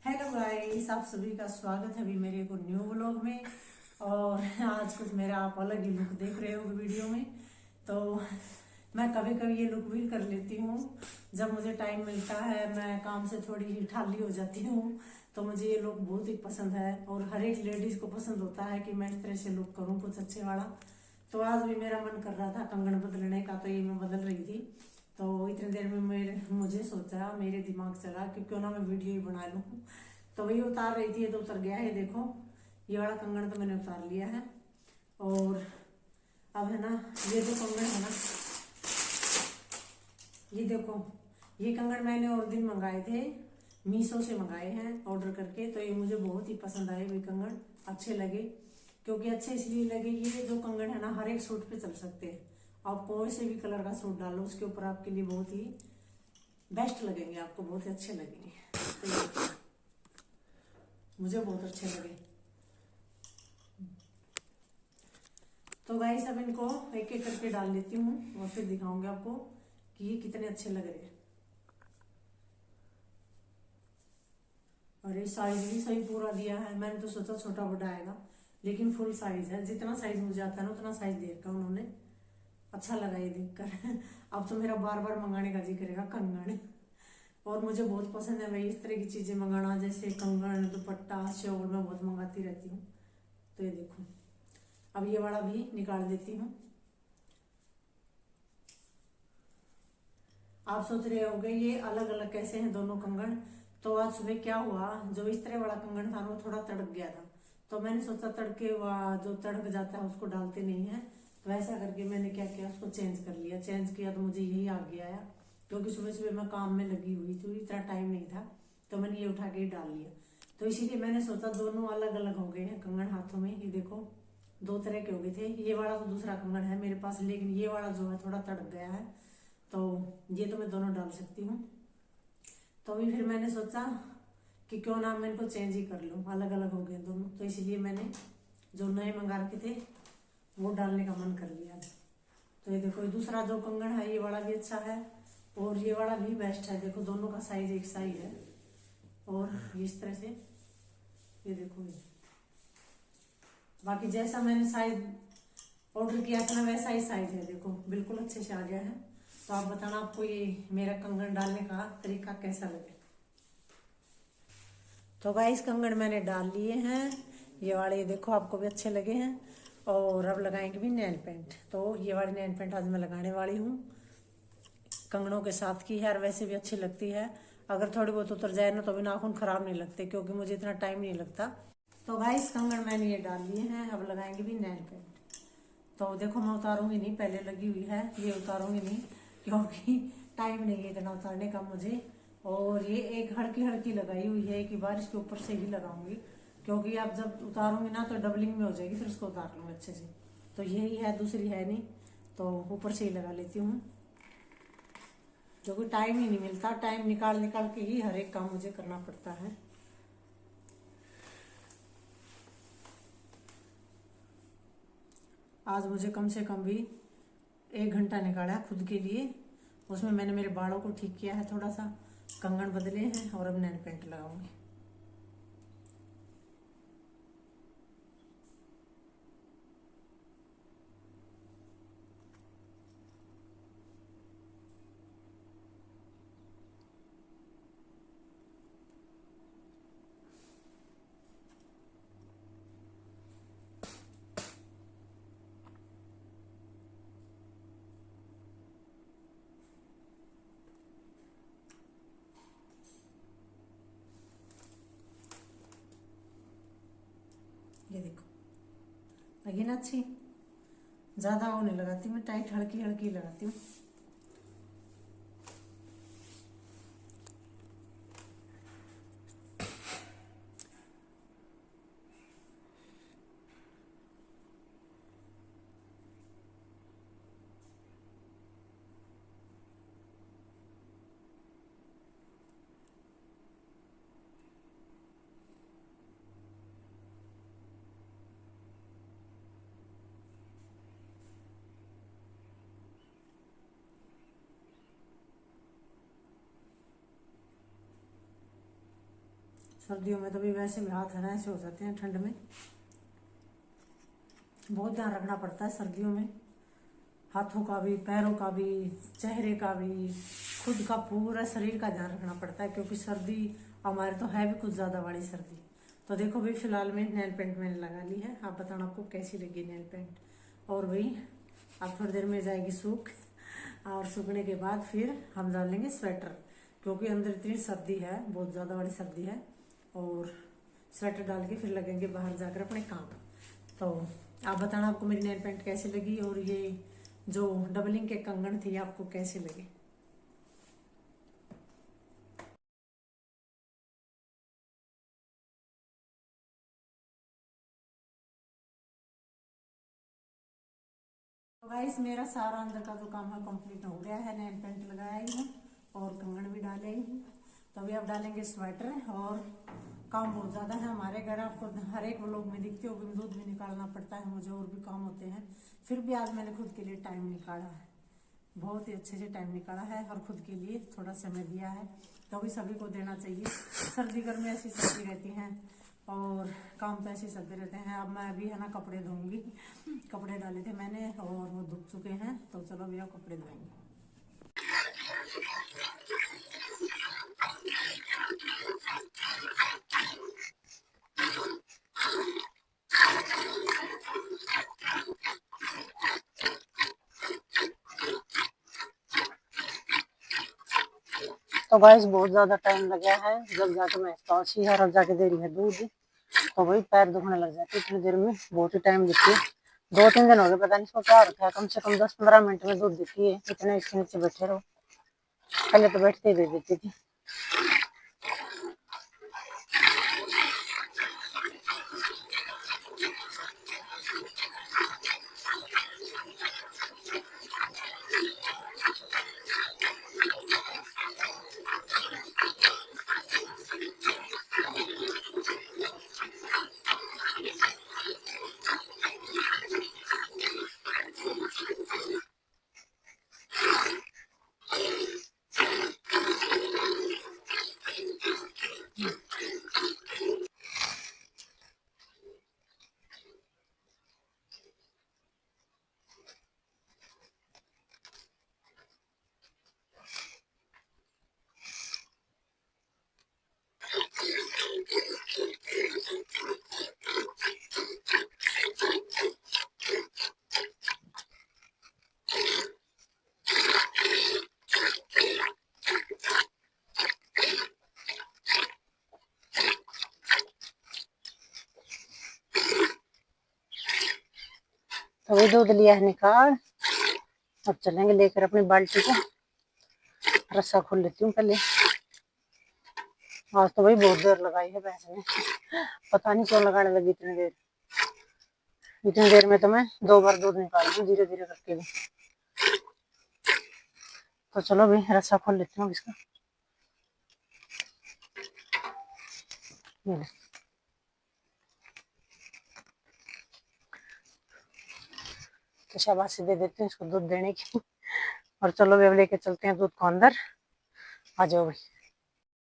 Hello guys, आप सभी का स्वागत है अभी मेरे को न्यू व्लॉग में। और आज कुछ मेरा आप अलग ही लुक देख रहे हो वीडियो में। तो मैं कभी कभी ये लुक भी कर लेती हूँ जब मुझे टाइम मिलता है। मैं काम से थोड़ी ही ठाली हो जाती हूँ तो मुझे ये लुक बहुत ही पसंद है और हर एक लेडीज को पसंद होता है कि मैं इस तरह से लुक करूँ कुछ अच्छे वाला। तो आज भी मेरा मन कर रहा था कंगन बदलने का, तो ये मैं बदल रही थी। तो इतनी देर में मुझे सोचा, मेरे दिमाग चला कि क्यों ना मैं वीडियो ही बना लूँ। तो वही उतार रही थी, ये तो उतर गया है। देखो, ये वाला कंगन तो मैंने उतार लिया है। और अब है ना, ये जो कंगन है ना, ये देखो, ये कंगन मैंने और दिन मंगाए थे, मीशो से मंगाए हैं ऑर्डर करके। तो ये मुझे बहुत ही पसंद आए, वे कंगन अच्छे लगे। क्योंकि अच्छे इसलिए लगे, ये जो कंगन है ना हर एक सूट पे चल सकते हैं। आप कोई से भी कलर का सूट डालो उसके ऊपर, आपके लिए बहुत ही बेस्ट लगेंगे, आपको बहुत ही अच्छे लगेंगे। तो ये मुझे बहुत अच्छे लगे। तो गाइस अब इनको एक एक करके डाल लेती हूँ और फिर दिखाऊंगी आपको कि ये कितने अच्छे लग रहे हैं। और ये साइज भी सही पूरा दिया है। मैंने तो सोचा छोटा बड़ा आएगा, लेकिन फुल साइज है। जितना साइज मुझे आता है ना उतना साइज दे रखा उन्होंने। अच्छा लगा ये देखकर। अब तो मेरा बार बार मंगाने का जी करेगा कंगन। और मुझे बहुत पसंद है भाई इस तरह की चीजें मंगाना, जैसे कंगन, दुपट्टा, शॉल मैं बहुत मंगाती रहती हूँ। तो ये देखो, अब ये वाला भी निकाल देती हूँ। आप सोच रहे होंगे ये अलग अलग कैसे हैं दोनों कंगन। तो आज सुबह क्या हुआ, जो इस तरह वाला कंगन था वो थोड़ा तड़क गया था। तो मैंने सोचा तड़के जो तड़क जाता है उसको डालते नहीं है। तो ऐसा करके मैंने क्या किया, उसको चेंज कर लिया। चेंज किया तो मुझे यही आ गया है। क्योंकि सुबह सुबह मैं काम में लगी हुई थी, इतना टाइम नहीं था, तो मैंने ये उठा के ही डाल लिया। तो इसीलिए मैंने सोचा दोनों अलग अलग हो गए हैं कंगन हाथों में। ये देखो, दो तरह के हो गए थे। ये वाला तो दूसरा कंगन है मेरे पास, लेकिन ये वाला जो है थोड़ा तड़क गया है। तो ये तो मैं दोनों डाल सकती हूँ। तो अभी फिर मैंने सोचा कि क्यों ना मैं इनको चेंज ही कर लूँ, अलग अलग हो गए दोनों। तो इसलिए मैंने जो नए मंगा रखे थे वो डालने का मन कर लिया। तो ये देखो, ये दूसरा जो कंगन है ये वाला भी अच्छा है और ये वाला भी बेस्ट है। देखो दोनों का साइज एक साइज है। और इस तरह से ये देखो, ये बाकी जैसा मैंने साइज ऑर्डर किया था ना वैसा ही साइज है। देखो बिल्कुल अच्छे से आ गया है। तो आप बताना आपको ये मेरा कंगन डालने का तरीका कैसा लगे। तो गाइस कंगन मैंने डाल लिए हैं, ये वाले देखो आपको भी अच्छे लगे हैं। और अब लगाएंगे भी नैन पेंट। तो ये वाली नैन पेंट आज मैं लगाने वाली हूँ कंगनों के साथ की है, और वैसे भी अच्छी लगती है। अगर थोड़ी बहुत उतर जाए ना तो भी नाखून खराब नहीं लगते, क्योंकि मुझे इतना टाइम नहीं लगता। तो गाइस कंगन मैंने ये डाल लिए हैं, अब लगाएंगे भी नैन पेंट। तो देखो मैं उतारूंगी नहीं, पहले लगी हुई है, ये उतारूंगी नहीं क्योंकि टाइम नहीं है इतना उतारने का मुझे। और ये एक हल्की हल्की लगाई हुई है कि बारिश के ऊपर से ही लगाऊंगी, क्योंकि अब जब उतारूंगी ना तो डबलिंग में हो जाएगी, फिर उसको उतार लूंगी अच्छे से। तो यही है, दूसरी है नहीं, तो ऊपर से ही लगा लेती हूँ। क्योंकि टाइम ही नहीं मिलता, टाइम निकाल निकाल के ही हर एक काम मुझे करना पड़ता है। आज मुझे कम से कम भी 1 घंटा निकाला है खुद के लिए। उसमें मैंने मेरे बालों को ठीक किया है, थोड़ा सा कंगन बदले हैं और अब नेल पेंट लगाऊंगी। ये देखो, लगी ना अच्छी। ज्यादा वो नहीं लगाती मैं, टाइट हल्की हल्की लगाती हूँ। सर्दियों में तो भी वैसे भी हाथ है ऐसे हो जाते हैं ठंड में। बहुत ध्यान रखना पड़ता है सर्दियों में, हाथों का भी, पैरों का भी, चेहरे का भी, खुद का पूरा शरीर का ध्यान रखना पड़ता है, क्योंकि सर्दी हमारे तो है भी कुछ ज़्यादा बड़ी सर्दी। तो देखो भाई, फिलहाल में नेल पेंट मैंने लगा ली है। आप बताना आपको कैसी लगी नेल पेंट। और भाई अब थोड़ी देर में जाएगी सूख, और सूखने के बाद फिर हम डाल लेंगे स्वेटर, क्योंकि अंदर इतनी सर्दी है, बहुत ज़्यादा बड़ी सर्दी है। और स्वेटर डाल के फिर लगेंगे बाहर जाकर अपने काम। तो आप बताना आपको मेरी नेल पेंट कैसी लगी, और ये जो डबलिंग के कंगन थी आपको कैसे लगे। तो गाइस मेरा सारा अंदर का जो काम है कंप्लीट हो गया है। नेल पेंट लगाया ही हूँ और कंगन भी डाले ही हूँ। तो अभी आप डालेंगे स्वेटर। और काम बहुत ज़्यादा है हमारे घर, आपको हर एक व्लॉग में दिखते हो कि दूध भी निकालना पड़ता है मुझे, और भी काम होते हैं। फिर भी आज मैंने खुद के लिए टाइम निकाला है, बहुत ही अच्छे से टाइम निकाला है और खुद के लिए थोड़ा समय दिया है। तो भी सभी को देना चाहिए। सर्दी गर्मी ऐसी चलती रहती हैं और काम तो ऐसे चलते रहते हैं। अब मैं अभी है ना कपड़े धोऊंगी। कपड़े डाले थे मैंने और वो धुल चुके हैं, तो चलो भैया कपड़े धोएंगे। तो गाइस बहुत ज्यादा टाइम लग गया है, जब जाके मैं पहुंची है और जाके दे रही है दूध। तो वही पैर दुखने लग जाते इतनी देर में, बहुत ही टाइम देती है। 2-3 दिन हो गए, पता नहीं इसको क्या रखा है। कम से कम 10-15 मिनट में दूध देती है, इतने इसके नीचे बैठे रहो। पहले तो बैठते ही दे देती थी। तो वही दूध लिया है निकाल। अब चलेंगे लेकर अपनी बाल्टी को। रस्सा खोल लेती हूँ पहले। आज तो भाई बहुत देर लगाई है भैंस ने, पता नहीं क्यों लगाने लगी इतनी देर। इतनी देर में तो मैं 2 बार दूध निकाल दूँ धीरे धीरे करके भी। तो चलो भाई रस्सा खोल लेती हूँ इसका। तो शाबाशी दे देती हूँ इसको दूध देने की। और चलो भी अब लेके चलते हैं दूध को अंदर। आ जाओ भाई।